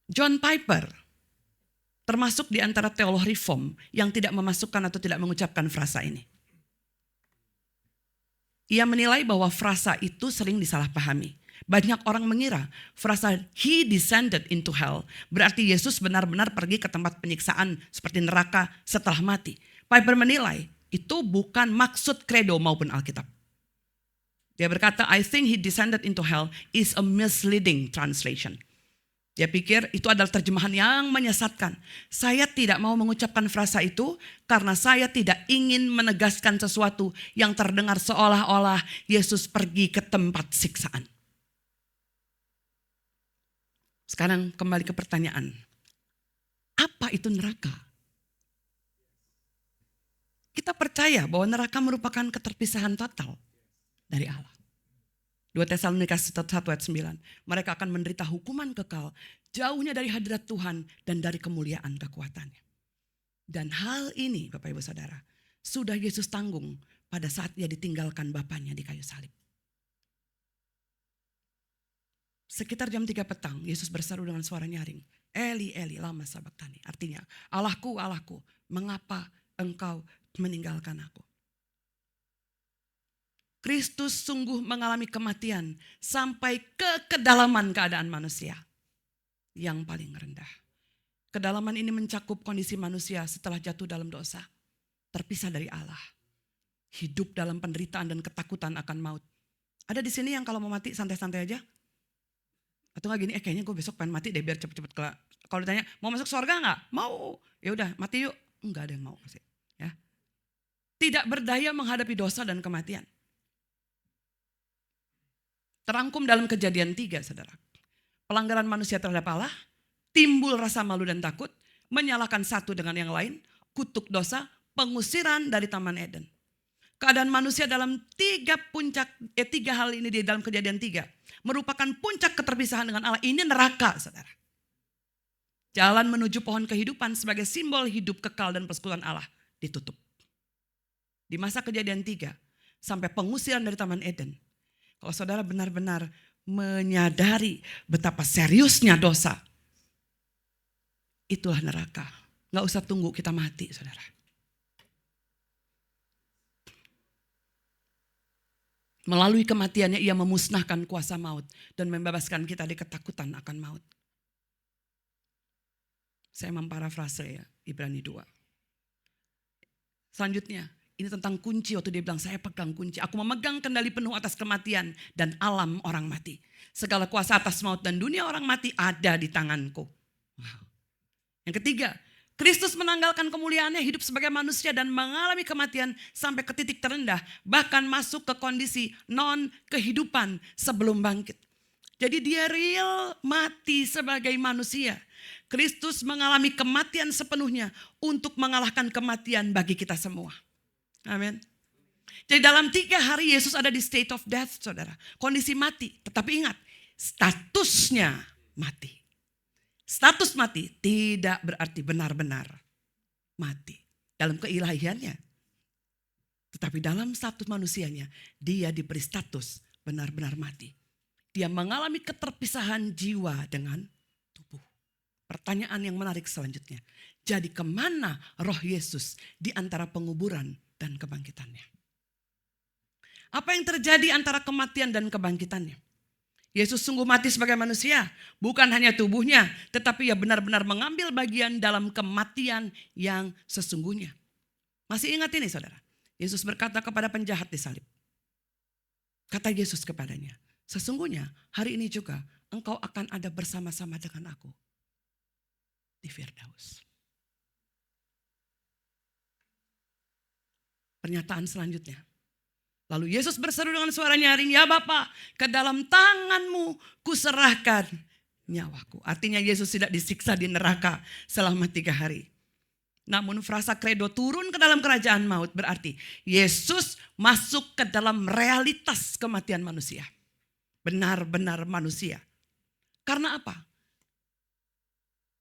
John Piper termasuk di antara teolog reform yang tidak memasukkan atau tidak mengucapkan frasa ini. Ia menilai bahwa frasa itu sering disalahpahami. Banyak orang mengira frasa he descended into hell berarti Yesus benar-benar pergi ke tempat penyiksaan seperti neraka setelah mati. Piper menilai itu bukan maksud kredo maupun Alkitab. Dia berkata, I think he descended into hell is a misleading translation. Dia pikir itu adalah terjemahan yang menyesatkan. Saya tidak mau mengucapkan frasa itu karena saya tidak ingin menegaskan sesuatu yang terdengar seolah-olah Yesus pergi ke tempat siksaan. Sekarang kembali ke pertanyaan. Apa itu neraka? Kita percaya bahwa neraka merupakan keterpisahan total dari Allah. 2 Tesalonika 1 ayat 9. Mereka akan menderita hukuman kekal, jauhnya dari hadirat Tuhan dan dari kemuliaan kekuatannya. Dan hal ini, Bapak Ibu Saudara, sudah Yesus tanggung pada saat ia ditinggalkan Bapanya di kayu salib. Sekitar jam 3 petang, Yesus berseru dengan suara nyaring, Eli, Eli, lama sabachthani. Artinya, Allahku, Allahku, mengapa engkau meninggalkan aku? Kristus sungguh mengalami kematian sampai ke kedalaman keadaan manusia yang paling rendah. Kedalaman ini mencakup kondisi manusia setelah jatuh dalam dosa, terpisah dari Allah, hidup dalam penderitaan dan ketakutan akan maut. Ada di sini yang kalau mau mati santai-santai aja? Atau nggak gini, kayaknya gue besok pengen mati deh biar cepet-cepet kelar. Kalau ditanya, mau masuk surga nggak? Mau. Ya udah, mati yuk. Enggak ada yang mau pasti. Ya. Tidak berdaya menghadapi dosa dan kematian. Terangkum dalam Kejadian 3, saudara. Pelanggaran manusia terhadap Allah, timbul rasa malu dan takut, menyalahkan satu dengan yang lain, kutuk dosa, pengusiran dari Taman Eden. Keadaan manusia dalam tiga hal ini di dalam Kejadian 3 merupakan puncak keterpisahan dengan Allah. Ini neraka, saudara. Jalan menuju pohon kehidupan sebagai simbol hidup kekal dan persekutuan Allah ditutup. Di masa Kejadian 3 sampai pengusiran dari Taman Eden. Kalau saudara benar-benar menyadari betapa seriusnya dosa, itulah neraka. Gak usah tunggu kita mati, saudara. Melalui kematiannya ia memusnahkan kuasa maut dan membebaskan kita dari ketakutan akan maut. Saya memparafrase ya, Ibrani 2. Selanjutnya, ini tentang kunci waktu dia bilang saya pegang kunci. Aku memegang kendali penuh atas kematian dan alam orang mati. Segala kuasa atas maut dan dunia orang mati ada di tanganku. Wow. Yang ketiga, Kristus menanggalkan kemuliaannya hidup sebagai manusia dan mengalami kematian sampai ke titik terendah. Bahkan masuk ke kondisi non-kehidupan sebelum bangkit. Jadi dia real mati sebagai manusia. Kristus mengalami kematian sepenuhnya untuk mengalahkan kematian bagi kita semua. Amin. Jadi dalam 3 hari Yesus ada di state of death, saudara. Kondisi mati. Tetapi ingat, statusnya mati. Status mati tidak berarti benar-benar mati dalam keilahiannya. Tetapi dalam status manusianya, dia diberi status benar-benar mati. Dia mengalami keterpisahan jiwa dengan tubuh. Pertanyaan yang menarik selanjutnya. Jadi kemana roh Yesus di antara penguburan dan kebangkitannya? Apa yang terjadi antara kematian dan kebangkitannya? Yesus sungguh mati sebagai manusia, bukan hanya tubuhnya, tetapi ia benar-benar mengambil bagian dalam kematian yang sesungguhnya. Masih ingat ini, saudara? Yesus berkata kepada penjahat di salib. Kata Yesus kepadanya, sesungguhnya hari ini juga engkau akan ada bersama-sama dengan aku di Firdaus. Pernyataan selanjutnya. Lalu Yesus berseru dengan suara nyaring, ya Bapa, ke dalam tanganmu kuserahkan nyawaku. Artinya Yesus tidak disiksa di neraka selama 3 hari. Namun frasa credo turun ke dalam kerajaan maut berarti Yesus masuk ke dalam realitas kematian manusia. Benar-benar manusia. Karena apa?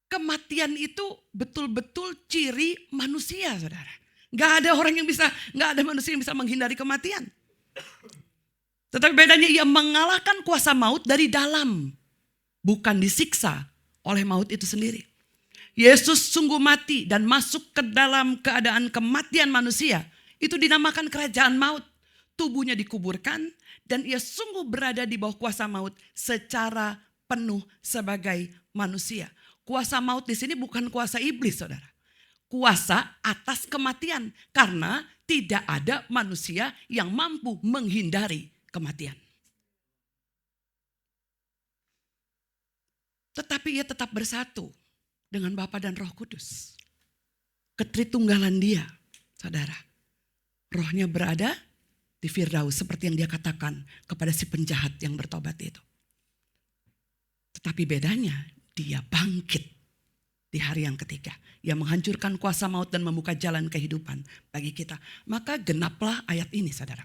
Kematian itu betul-betul ciri manusia, saudara. Gak ada manusia yang bisa menghindari kematian. Tetapi bedanya ia mengalahkan kuasa maut dari dalam. Bukan disiksa oleh maut itu sendiri. Yesus sungguh mati dan masuk ke dalam keadaan kematian manusia. Itu dinamakan kerajaan maut. Tubuhnya dikuburkan dan ia sungguh berada di bawah kuasa maut secara penuh sebagai manusia. Kuasa maut di sini bukan kuasa iblis, saudara. Kuasa atas kematian. Karena tidak ada manusia yang mampu menghindari kematian. Tetapi ia tetap bersatu dengan Bapa dan Roh Kudus. Ketritunggalan dia, saudara. Rohnya berada di Firdaus seperti yang dia katakan kepada si penjahat yang bertobat itu. Tetapi bedanya dia bangkit di hari yang ketiga. Ia menghancurkan kuasa maut dan membuka jalan kehidupan bagi kita. Maka genaplah ayat ini, saudara.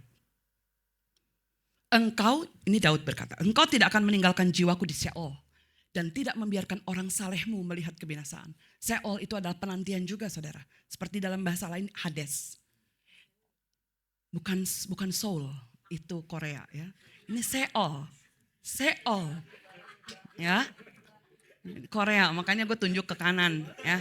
Engkau, ini Daud berkata, engkau tidak akan meninggalkan jiwaku di Sheol. Dan tidak membiarkan orang salehmu melihat kebinasaan. Sheol itu adalah penantian juga, saudara. Seperti dalam bahasa lain Hades. Bukan Seoul, itu Korea ya. Ini Sheol. Sheol. Ya. Korea, makanya gue tunjuk ke kanan ya.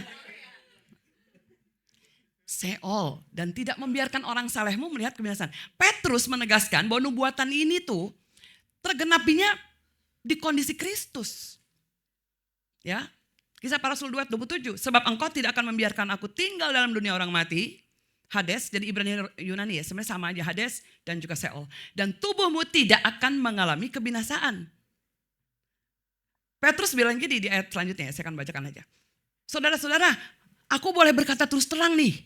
Sheol, dan tidak membiarkan orang salehmu melihat kebinasaan. Petrus menegaskan bahwa nubuatan ini tuh tergenapinya di kondisi Kristus. Ya. Kisah Para Rasul 2:27, sebab engkau tidak akan membiarkan aku tinggal dalam dunia orang mati. Hades, jadi Ibrani Yunani ya, sebenarnya sama aja Hades dan juga Sheol. Dan tubuhmu tidak akan mengalami kebinasaan. Petrus bilang gini di ayat selanjutnya, saya akan bacakan aja. Saudara-saudara, aku boleh berkata terus terang nih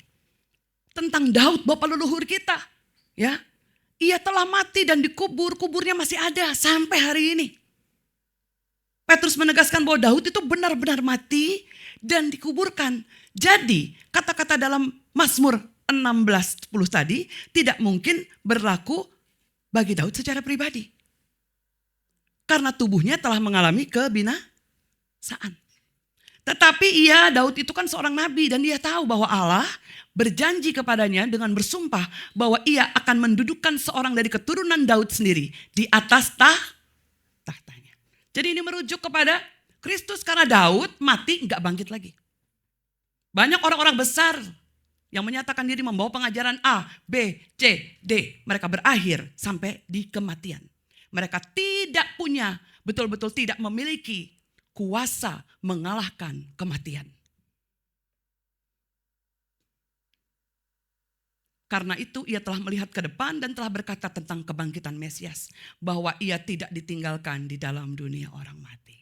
tentang Daud, bapak leluhur kita, ya. Ia telah mati dan dikubur, kuburnya masih ada sampai hari ini. Petrus menegaskan bahwa Daud itu benar-benar mati dan dikuburkan. Jadi kata-kata dalam Mazmur 16:10 tadi tidak mungkin berlaku bagi Daud secara pribadi. Karena tubuhnya telah mengalami kebinasaan. Tetapi Daud itu kan seorang nabi dan dia tahu bahwa Allah berjanji kepadanya dengan bersumpah bahwa ia akan mendudukkan seorang dari keturunan Daud sendiri di atas tahtanya. Jadi ini merujuk kepada Kristus karena Daud mati nggak bangkit lagi. Banyak orang-orang besar yang menyatakan diri membawa pengajaran A, B, C, D. Mereka berakhir sampai di kematian. Mereka tidak punya, betul-betul tidak memiliki kuasa mengalahkan kematian. Karena itu ia telah melihat ke depan dan telah berkata tentang kebangkitan Mesias. Bahwa ia tidak ditinggalkan di dalam dunia orang mati.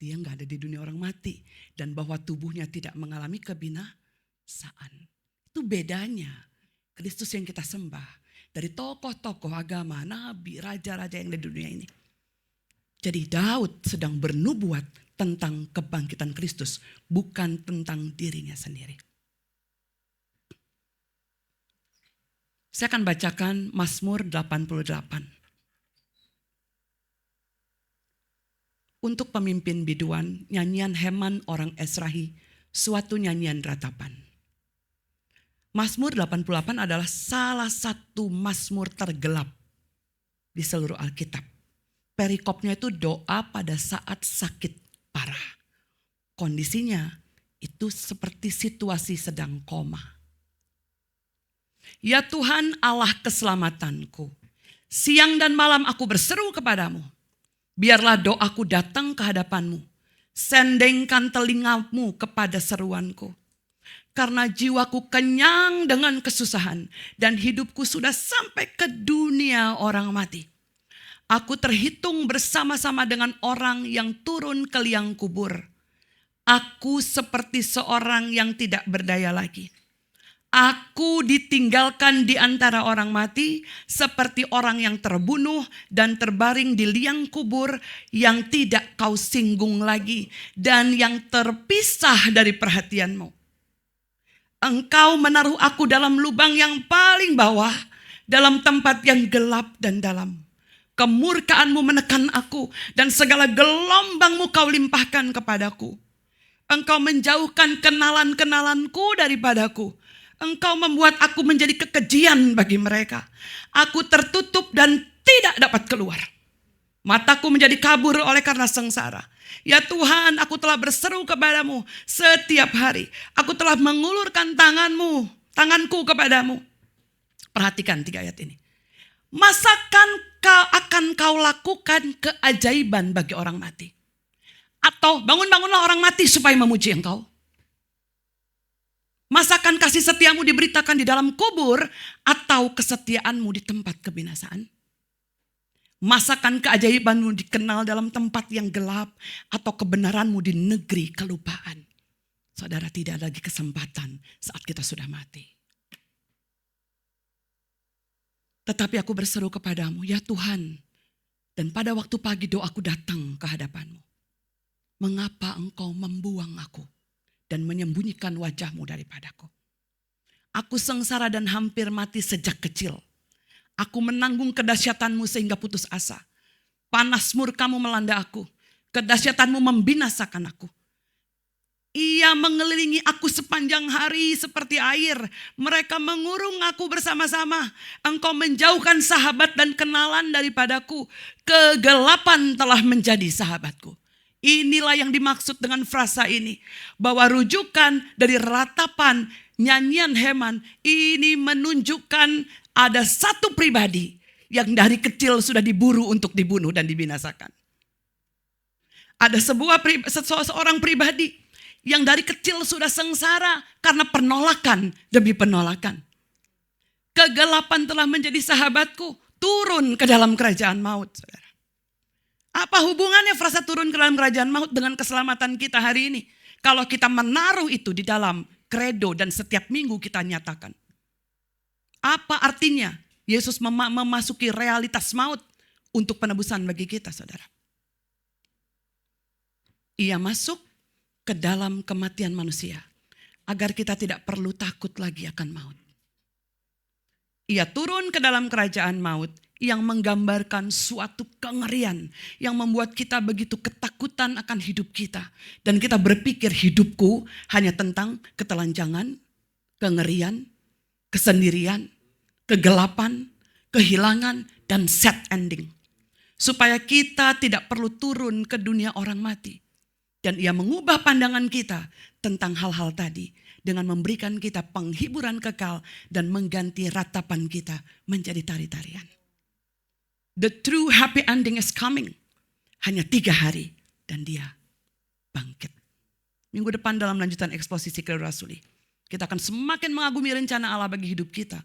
Dia nggak ada di dunia orang mati. Dan bahwa tubuhnya tidak mengalami kebinasaan. Itu bedanya Kristus yang kita sembah. Dari tokoh-tokoh agama, nabi, raja-raja yang ada di dunia ini. Jadi Daud sedang bernubuat tentang kebangkitan Kristus, bukan tentang dirinya sendiri. Saya akan bacakan Mazmur 88. Untuk pemimpin biduan, nyanyian Heman orang Esrahi, suatu nyanyian ratapan. Mazmur 88 adalah salah satu mazmur tergelap di seluruh Alkitab. Perikopnya itu doa pada saat sakit parah. Kondisinya itu seperti situasi sedang koma. Ya Tuhan Allah keselamatanku, siang dan malam aku berseru kepadamu. Biarlah doaku datang ke hadapanmu. Sendengkan telingamu kepada seruanku. Karena jiwaku kenyang dengan kesusahan dan hidupku sudah sampai ke dunia orang mati. Aku terhitung bersama-sama dengan orang yang turun ke liang kubur. Aku seperti seorang yang tidak berdaya lagi. Aku ditinggalkan di antara orang mati seperti orang yang terbunuh dan terbaring di liang kubur yang tidak kau singgung lagi dan yang terpisah dari perhatianmu. Engkau menaruh aku dalam lubang yang paling bawah, dalam tempat yang gelap dan dalam. Kemurkaanmu menekan aku dan segala gelombangmu kau limpahkan kepadaku. Engkau menjauhkan kenalan-kenalanku daripadaku. Engkau membuat aku menjadi kekejian bagi mereka. Aku tertutup dan tidak dapat keluar. Mataku menjadi kabur oleh karena sengsara. Ya Tuhan, aku telah berseru kepadamu setiap hari. Aku telah mengulurkan tanganku kepadamu. Perhatikan 3 ayat ini. Masakan akan kau lakukan keajaiban bagi orang mati? Atau bangunlah orang mati supaya memuji engkau? Masakan kasih setiamu diberitakan di dalam kubur atau kesetiaanmu di tempat kebinasaan? Masakan keajaibanmu dikenal dalam tempat yang gelap atau kebenaranmu di negeri kelupaan? Saudara, tidak lagi kesempatan saat kita sudah mati. Tetapi aku berseru kepadamu, ya Tuhan, dan pada waktu pagi doaku datang ke hadapanmu. Mengapa engkau membuang aku dan menyembunyikan wajahmu daripadaku? Aku sengsara dan hampir mati sejak kecil. Aku menanggung kedahsyatanmu sehingga putus asa. Panas murkamu melanda aku. Kedahsyatanmu membinasakan aku. Ia mengelilingi aku sepanjang hari seperti air. Mereka mengurung aku bersama-sama. Engkau menjauhkan sahabat dan kenalan daripadaku. Kegelapan telah menjadi sahabatku. Inilah yang dimaksud dengan frasa ini. Bahwa rujukan dari ratapan nyanyian Heman ini menunjukkan ada satu pribadi yang dari kecil sudah diburu untuk dibunuh dan dibinasakan. Ada seorang pribadi yang dari kecil sudah sengsara karena penolakan demi penolakan. Kegelapan telah menjadi sahabatku, turun ke dalam kerajaan maut. Saudara. Apa hubungannya frasa turun ke dalam kerajaan maut dengan keselamatan kita hari ini? Kalau kita menaruh itu di dalam kredo dan setiap minggu kita nyatakan. Apa artinya? Yesus memasuki realitas maut untuk penebusan bagi kita, saudara. Ia masuk ke dalam kematian manusia agar kita tidak perlu takut lagi akan maut. Ia turun ke dalam kerajaan maut yang menggambarkan suatu kengerian yang membuat kita begitu ketakutan akan hidup kita. Dan kita berpikir hidupku hanya tentang ketelanjangan, kengerian, kesendirian, kegelapan, kehilangan, dan sad ending. Supaya kita tidak perlu turun ke dunia orang mati. Dan ia mengubah pandangan kita tentang hal-hal tadi dengan memberikan kita penghiburan kekal dan mengganti ratapan kita menjadi tari-tarian. The true happy ending is coming. Hanya 3 hari dan dia bangkit. Minggu depan dalam lanjutan eksposisi Credo Rasuli, kita akan semakin mengagumi rencana Allah bagi hidup kita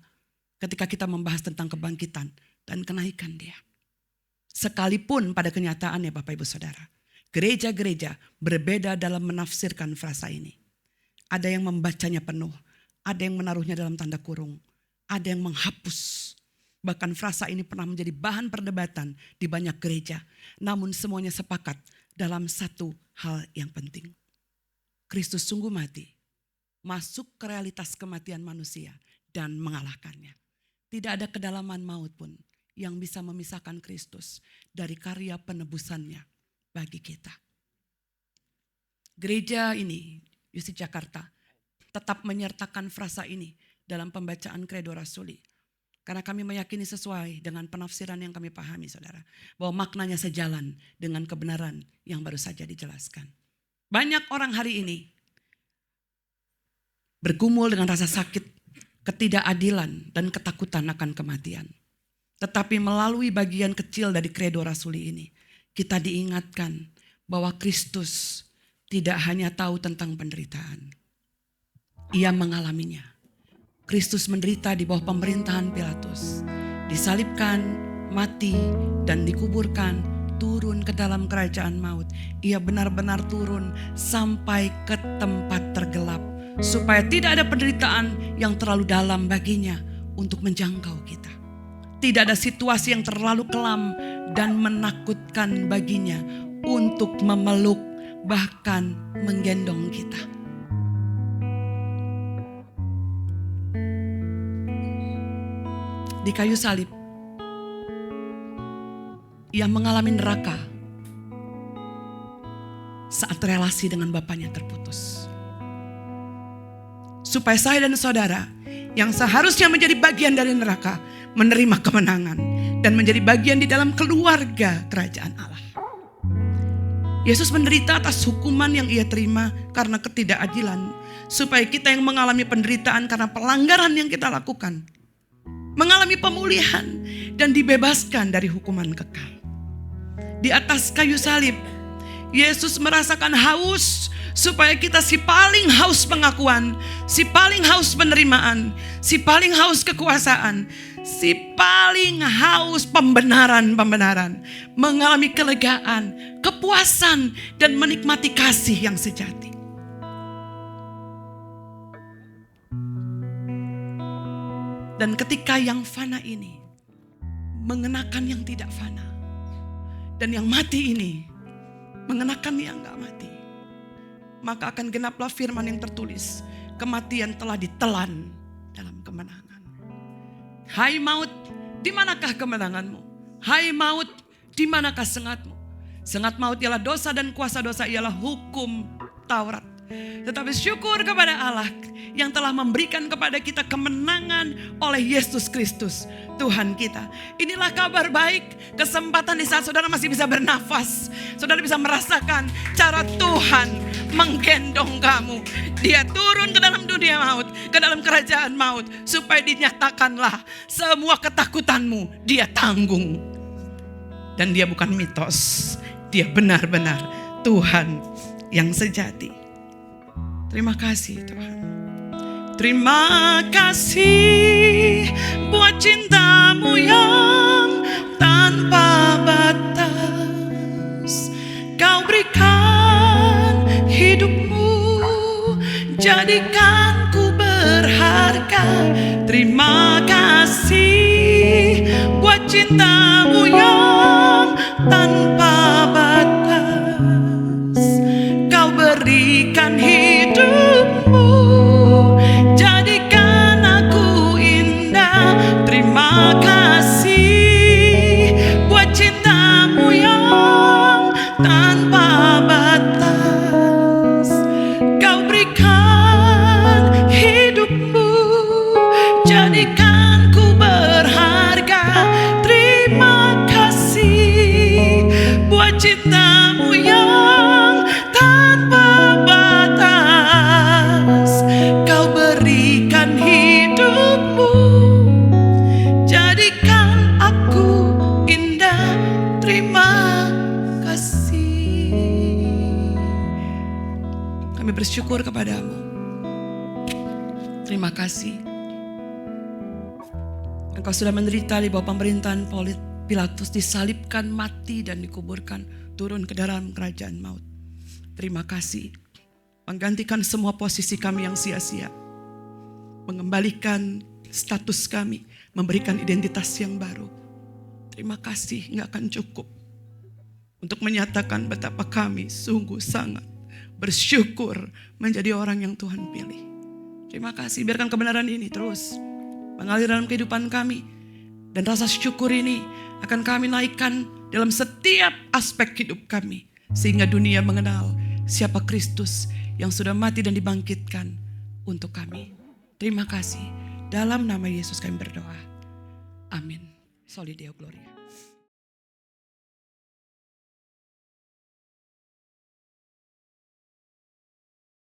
ketika kita membahas tentang kebangkitan dan kenaikan dia. Sekalipun pada kenyataannya Bapak Ibu Saudara, gereja-gereja berbeda dalam menafsirkan frasa ini. Ada yang membacanya penuh, ada yang menaruhnya dalam tanda kurung, ada yang menghapus. Bahkan frasa ini pernah menjadi bahan perdebatan di banyak gereja. Namun semuanya sepakat dalam satu hal yang penting. Kristus sungguh mati, masuk ke realitas kematian manusia dan mengalahkannya. Tidak ada kedalaman maut pun yang bisa memisahkan Kristus dari karya penebusannya bagi kita. Gereja ini, UC Jakarta, tetap menyertakan frasa ini dalam pembacaan Credo Rasuli. Karena kami meyakini sesuai dengan penafsiran yang kami pahami, saudara. Bahwa maknanya sejalan dengan kebenaran yang baru saja dijelaskan. Banyak orang hari ini bergumul dengan rasa sakit, ketidakadilan, dan ketakutan akan kematian. Tetapi melalui bagian kecil dari Credo Rasuli ini, kita diingatkan bahwa Kristus tidak hanya tahu tentang penderitaan. Ia mengalaminya. Kristus menderita di bawah pemerintahan Pilatus. Disalibkan, mati, dan dikuburkan, turun ke dalam kerajaan maut. Ia benar-benar turun sampai ke tempat tergelap. Supaya tidak ada penderitaan yang terlalu dalam baginya untuk menjangkau kita. Tidak ada situasi yang terlalu kelam dan menakutkan baginya untuk memeluk bahkan menggendong kita. Di kayu salib, ia mengalami neraka saat relasi dengan Bapaknya terputus. Supaya saya dan saudara yang seharusnya menjadi bagian dari neraka menerima kemenangan dan menjadi bagian di dalam keluarga kerajaan Allah. Yesus menderita atas hukuman yang ia terima karena ketidakadilan. Supaya kita yang mengalami penderitaan karena pelanggaran yang kita lakukan, mengalami pemulihan dan dibebaskan dari hukuman kekal. Di atas kayu salib, Yesus merasakan haus supaya kita si paling haus pengakuan, si paling haus penerimaan, si paling haus kekuasaan, si paling haus pembenaran, mengalami kelegaan, kepuasan, dan menikmati kasih yang sejati. Dan ketika yang fana ini mengenakan yang tidak fana, dan yang mati ini mengenakan yang gak mati, maka akan genaplah firman yang tertulis, kematian telah ditelan dalam kemenangan. Hai maut, di manakah kemenanganmu? Hai maut, di manakah sengatmu? Sengat maut ialah dosa dan kuasa dosa ialah hukum Taurat. Tetapi syukur kepada Allah yang telah memberikan kepada kita kemenangan oleh Yesus Kristus, Tuhan kita. Inilah kabar baik, kesempatan di saat saudara masih bisa bernafas. Saudara bisa merasakan cara Tuhan menggendong kamu. Dia turun ke dalam dunia maut, ke dalam kerajaan maut, supaya dinyatakanlah semua ketakutanmu dia tanggung. Dan dia bukan mitos, dia benar-benar Tuhan yang sejati. Terima kasih Tuhan. Terima kasih buat cintamu yang tanpa batas. Kau berikan hidupmu, jadikan ku berharga. Terima kasih cintamu yang tanpa batas. Kau berikan hidupmu, jadikan aku indah. Terima kasih buat cintamu yang tanpa batas. Kau berikan hidupmu, jadikan ku berharga. Terima kasih buat cintamu yang tanpa batas. Kau berikan hidupmu, jadikan aku indah. Terima kasih. Kami bersyukur kepadamu. Terima kasih. Engkau sudah menderita di bawah pemerintahan Pilatus, disalibkan, mati, dan dikuburkan, turun ke dalam kerajaan maut. Terima kasih. Menggantikan semua posisi kami yang sia-sia. Mengembalikan status kami, memberikan identitas yang baru. Terima kasih, gak akan cukup untuk menyatakan betapa kami sungguh sangat bersyukur menjadi orang yang Tuhan pilih. Terima kasih, biarkan kebenaran ini terus mengalir dalam kehidupan kami. Dan rasa syukur ini akan kami naikkan dalam setiap aspek hidup kami. Sehingga dunia mengenal siapa Kristus yang sudah mati dan dibangkitkan untuk kami. Terima kasih. Dalam nama Yesus kami berdoa. Amin. Soli Deo Gloria.